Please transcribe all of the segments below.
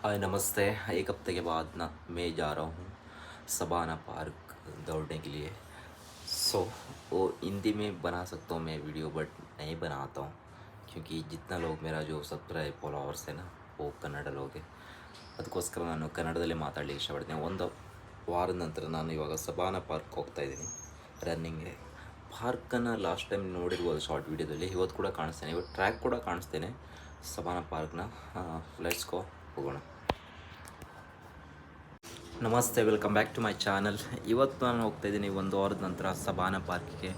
हाय नमस्ते। एक हफ्ते के बाद ना मैं जा रहा हूँ सबाना पार्क दौड़ने के लिए। वो हिंदी में बना सकता हूँ मैं वीडियो, बट नहीं बनाता हूँ क्योंकि जितना लोग मेरा जो सब्सक्राइब ಫಾಲೋವರ್ಸ್ है ना वो ಕನ್ನಡ लोग है। ಅದಕ್ಕೋಸ್ಕರ ನಾನು ಕನ್ನಡದಲ್ಲೇ ಮಾತಾಡಲಿಕ್ಕೆ ಇಷ್ಟಪಡ್ತೀನಿ। ಒಂದು ವಾರದ ನಂತರ ನಾನು ಇವಾಗ ಸಬಾನಾ ಪಾರ್ಕ್ ಹೋಗ್ತಾ ಇದ್ದೀನಿ ರನ್ನಿಂಗ್ಗೆ. ಪಾರ್ಕನ್ನು ಲಾಸ್ಟ್ ಟೈಮ್ ನೋಡಿರ್ಬೋದು ಶಾರ್ಟ್ ವೀಡಿಯೋದಲ್ಲಿ, ಇವತ್ತು ಕೂಡ ಕಾಣಿಸ್ತೇನೆ, ಇವತ್ತು ಟ್ರ್ಯಾಕ್ ಕೂಡ ಕಾಣಿಸ್ತೇನೆ ಸಬಾನಾ ಪಾರ್ಕ್ನ. ಲೆಟ್ಸ್ ಗೋ, ಹೋಗೋಣ. ನಮಸ್ತೆ, welcome back to my channel. ಇವತ್ತು ನಾನು ಹೋಗ್ತಾ ಇದ್ದೀನಿ ಒಂದು ವಾರದ ನಂತರ ಸಬಾನಾ ಪಾರ್ಕಿಗೆ.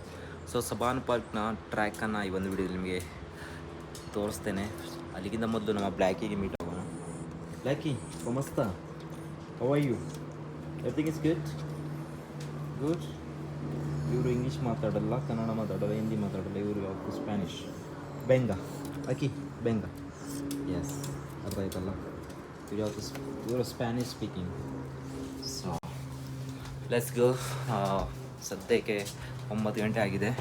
ಸಬಾನಾ ಪಾರ್ಕ್ನ ಟ್ರ್ಯಾಕನ್ನು ಈ ಒಂದು ವಿಡಿಯೋದಲ್ಲಿ ನಿಮಗೆ ತೋರಿಸ್ತೇನೆ. ಅಲ್ಲಿಗಿಂತ ಮೊದಲು ನಮ್ಮ ಬ್ಲ್ಯಾಕಿಗೆ ಮೀಟ್ ಆಗೋಣ. ಬ್ಲ್ಯಾಕಿ, ಮಸ್ತ, how are you? Everything is good? Good. ಇವರು ಇಂಗ್ಲೀಷ್ ಮಾತಾಡಲ್ಲ, ಕನ್ನಡ ಮಾತಾಡಲ್ಲ, ಹಿಂದಿ ಮಾತಾಡಲ್ಲ, ಇವರು ಯಾವುದು ಸ್ಪ್ಯಾನಿಷ್. ಬೆಂಗ ಅಕಿ ಬೆಂಗ, ಎಸ್, ಅರ್ಥ ಆಯ್ತಲ್ಲ. ಇವರು Spanish speaking. So let's go. ಸದ್ಯಕ್ಕೆ 9 ಗಂಟೆ ಆಗಿದೆ,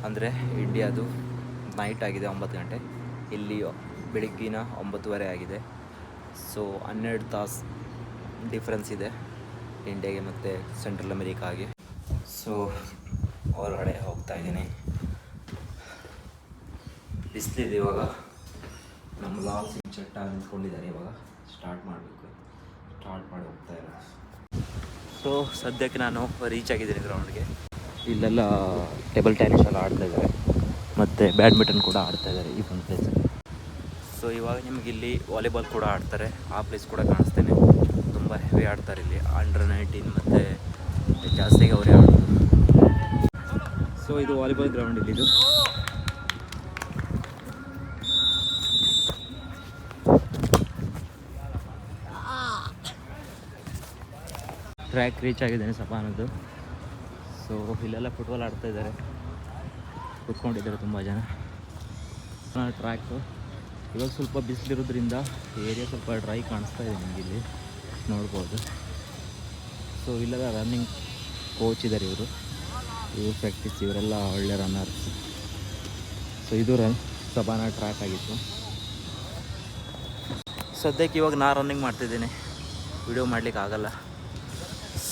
ಅಂದರೆ ಇಂಡಿಯಾದು ನೈಟ್ ಆಗಿದೆ 9 ಗಂಟೆ, ಇಲ್ಲಿ ಬೆಳಗ್ಗಿನ 9:30 ಆಗಿದೆ. ಸೊ 12 ತಾಸು ಡಿಫ್ರೆನ್ಸ್ ಇದೆ ಇಂಡಿಯಾಗೆ ಮತ್ತು ಸೆಂಟ್ರಲ್ ಅಮೆರಿಕಾಗೆ. ಸೊ ಹೊರಗಡೆ ಹೋಗ್ತಾ ಇದ್ದೀನಿ, ಬಿಸಿಲಿದೆ. ಇವಾಗ ನಮ್ಮ ಲಾಲ್ ಸಿಂಗ್ ಚಟ್ಟ ನಿಂತ್ಕೊಂಡಿದ್ದಾರೆ. ಇವಾಗ ಸ್ಟಾರ್ಟ್ ಮಾಡಬೇಕು, ಸ್ಟಾರ್ಟ್ ಮಾಡಿ ಹೋಗ್ತಾ ಇಲ್ಲ. ಸೊ ಸದ್ಯಕ್ಕೆ ನಾನು ರೀಚ್ ಆಗಿದ್ದೀನಿ ಗ್ರೌಂಡ್ಗೆ. ಇಲ್ಲೆಲ್ಲ ಟೇಬಲ್ ಟೆನ್ನಿಸ್ ಎಲ್ಲ ಆಡ್ತಾ ಇದ್ದಾರೆ ಮತ್ತು ಬ್ಯಾಡ್ಮಿಂಟನ್ ಕೂಡ ಆಡ್ತಾ ಇದ್ದಾರೆ ಈ ಒಂದು ಪ್ಲೇಸಲ್ಲಿ. ಸೊ ಇವಾಗ ನಿಮಗೆ ಇಲ್ಲಿ ವಾಲಿಬಾಲ್ ಕೂಡ ಆಡ್ತಾರೆ, ಆ ಪ್ಲೇಸ್ ಕೂಡ ಕಾಣಿಸ್ತೇನೆ. ತುಂಬ ಹೆವಿ ಆಡ್ತಾರೆ ಇಲ್ಲಿ, ಅಂಡರ್-19 ಮತ್ತು ಜಾಸ್ತಿಗೆ ಅವರೇ ಆಡೋದು. ಸೊ ಇದು ವಾಲಿಬಾಲ್ ಗ್ರೌಂಡ್ ಇಲ್ಲಿದು. ಟ್ರ್ಯಾಕ್ ರೀಚ್ ಆಗಿದ್ದೇನೆ ಸಬಾನದ್ದು. ಸೊ ಇಲ್ಲೆಲ್ಲ ಫುಟ್ಬಾಲ್ ಆಡ್ತಾ ಇದ್ದಾರೆ, ಕೂತ್ಕೊಂಡಿದ್ದಾರೆ ತುಂಬ ಜನ. ಟ್ರ್ಯಾಕು ಇವಾಗ ಸ್ವಲ್ಪ ಬಿಸಿಲಿರೋದ್ರಿಂದ ಏರಿಯಾ ಸ್ವಲ್ಪ ಡ್ರೈ ಕಾಣಿಸ್ತಾ ಇದೆ ನಿಮಗೆ, ಇಲ್ಲಿ ನೋಡ್ಬೋದು. ಸೊ ಇಲ್ಲೆಲ್ಲ ರನ್ನಿಂಗ್ ಕೋಚ್ ಇದ್ದಾರೆ, ಇವರು ಪ್ರಾಕ್ಟೀಸ್, ಇವರೆಲ್ಲ ಒಳ್ಳೆ ರನ್ನರ್ಸ್. ಸೊ ಇದು ಸಬಾನಾ ಟ್ರ್ಯಾಕ್ ಆಗಿತ್ತು. ಸದ್ಯಕ್ಕೆ ಇವಾಗ ನಾನು ರನ್ನಿಂಗ್ ಮಾಡ್ತಿದ್ದೇನೆ, ವಿಡಿಯೋ ಮಾಡಲಿಕ್ಕೆ ಆಗಲ್ಲ.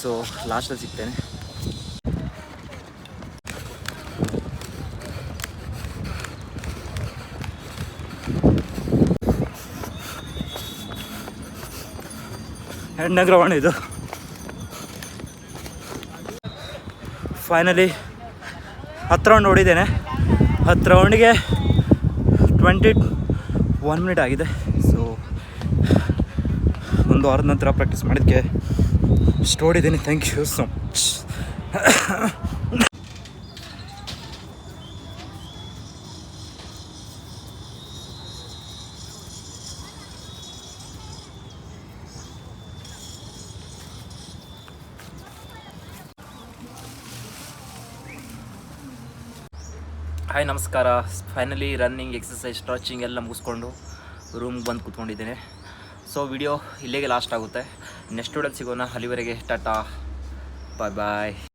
ಸೊ ಲಾಸ್ಟಲ್ಲಿ ಸಿಗ್ತೇನೆ. ಹೆಣ್ಣ ಗ್ರೌಂಡ್ ಇದು. ಫೈನಲಿ 10 ರೌಂಡ್ ಓಡಿದ್ದೇನೆ. 10 ರೌಂಡಿಗೆ 21 ಮಿನಿಟ್ ಆಗಿದೆ. ಸೊ ಒಂದು ವಾರದ ನಂತರ ಪ್ರಾಕ್ಟೀಸ್ ಮಾಡಿದ್ದಕ್ಕೆ ಇಷ್ಟು ಓಡಿದ್ದೀನಿ. Thank you so much. Hi ನಮಸ್ಕಾರ. ಫೈನಲಿ ರನ್ನಿಂಗ್, ಎಕ್ಸಸೈಸ್, ಸ್ಟ್ರೆಚಿಂಗ್ ಎಲ್ಲ ಮುಗಿಸ್ಕೊಂಡು ರೂಮ್ಗೆ ಬಂದು ಕೂತ್ಕೊಂಡಿದ್ದೇನೆ. ಸೊ ವಿಡಿಯೋ ಇಲ್ಲಿಗೆ ಲಾಸ್ಟ್ ಆಗುತ್ತೆ. ನೆಕ್ಸ್ಟ್ ವಿಡಿಯೋಲಿ ಸಿಗೋಣ. ಅಲ್ಲಿವರೆಗೆ ಟಾಟಾ, ಬಾಯ್ ಬಾಯ್.